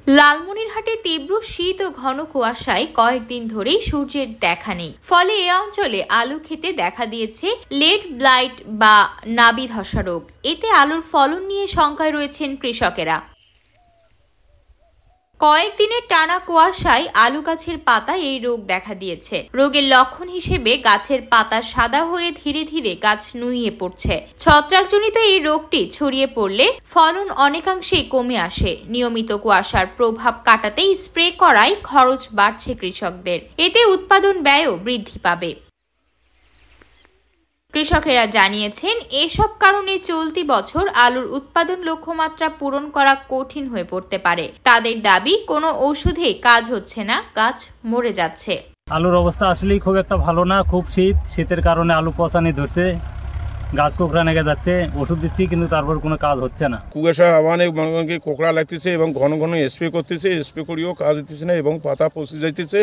লালমনিরহাটে তীব্র শীত ও ঘন কুয়াশায় কয়েকদিন ধরেই সূর্যের দেখা নেই। ফলে এ অঞ্চলে আলু খেতে দেখা দিয়েছে লেড ব্লাইট বা নাবি ধসা রোগ। এতে আলুর ফলন নিয়ে শঙ্কায় রয়েছেন কৃষকেরা। কয়েকদিনের টানা কুয়াশায় আলু গাছের পাতায় এই রোগ দেখা দিয়েছে। রোগের লক্ষণ হিসেবে গাছের পাতা সাদা হয়ে ধীরে ধীরে গাছ নুইয়ে পড়ছে। ছত্রাকজনিত এই রোগটি ছড়িয়ে পড়লে ফলন অনেকাংশেই কমে আসে। নিয়মিত কুয়াশার প্রভাব কাটাতে স্প্রে করায় খরচ বাড়ছে কৃষকদের। এতে উৎপাদন ব্যয়ও বৃদ্ধি পাবে। কৃষকেরা জানিয়েছেন, এসব কারণে চলতি বছর আলুর উৎপাদন লক্ষ্যমাত্রা পূরণ করা কঠিন হয়ে পড়তে পারে। তাদের দাবি, কোনো ওষুধেই কাজ হচ্ছে না, গাছ মরে যাচ্ছে। আলুর অবস্থা আসলেই খুব একটা ভালো না। খুব শীতের কারণে আলু পচানি ধরছে, গাছ কোকড়া লেগে যাচ্ছে। ওষুধ দিচ্ছি কিন্তু তারপর কোনো কাজ হচ্ছে না। কুয়াশা মানে কোকড়া লাগতেছে এবং ঘন ঘন স্প্রে করতেছে, স্প্রে করিও কাজ হচ্ছে না এবং পাতা পচে যাইতেছে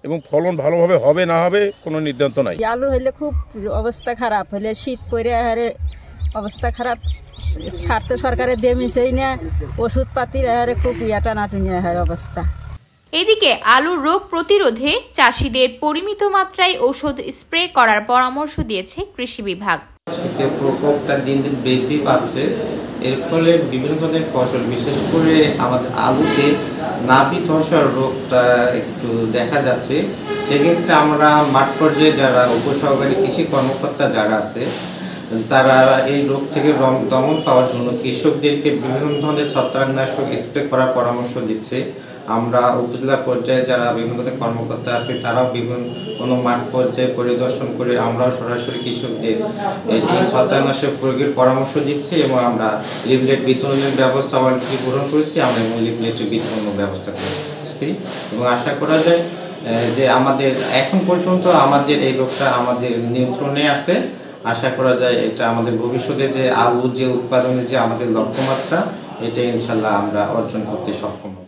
এবং ফলন ভালোভাবে হবে না হবে কোনো নির্ধারণ নাই। আলু হইলে খুব অবস্থা খারাপ, হইলে শীত পরে হারে অবস্থা খারাপ। স্বার্থ সরকারের দেমিছেই না, ওষুধপাতির হারে খুব টানাটুনি হারে অবস্থা। এদিকে আলুর রোগ প্রতিরোধে চাষিদের পরিমিত মাত্রায় ওষুধ স্প্রে করার পরামর্শ দিয়েছে কৃষি বিভাগ। শীতের প্রকোপটা দিন দিন বৃদ্ধি পাচ্ছে। এর ফলে বিভিন্ন ধরনের ফসল, বিশেষ করে আমাদের আলুতে নাবি ধসার রোগটা একটু দেখা যাচ্ছে। সেক্ষেত্রে আমরা মাঠ পর্যায়ে যারা উপসহকারী কৃষি কর্মকর্তা যারা আছে, তারা এই রোগ থেকে দমন পাওয়ার জন্য কৃষকদেরকে বিভিন্ন ধরনের ছত্রাকনাশক স্প্রে করার পরামর্শ দিচ্ছে। আমরা উপজেলা পর্যায়ে যারা বিভিন্ন ধরনের কর্মকর্তা আছে, তারাও বিভিন্ন মাঠ পর্যায়ে পরিদর্শন করে আমরাও সরাসরি কৃষকদের এই ছত্রাকনাশক প্রয়োগের পরামর্শ দিচ্ছি এবং আমরা লিফলেট বিতরণের ব্যবস্থা অলরেডি গ্রহণ করেছি। আমরা লিফলেটের বিতরণের ব্যবস্থা করছি এবং আশা করা যায় যে আমাদের এখন পর্যন্ত আমাদের এই রোগটা আমাদের নিয়ন্ত্রণে আছে। আশা করা যায় এটা আমাদের ভবিষ্যতে যে আলু যে উৎপাদনের যে আমাদের লক্ষ্যমাত্রা, এটা ইনশাল্লাহ আমরা অর্জন করতে সক্ষম হব।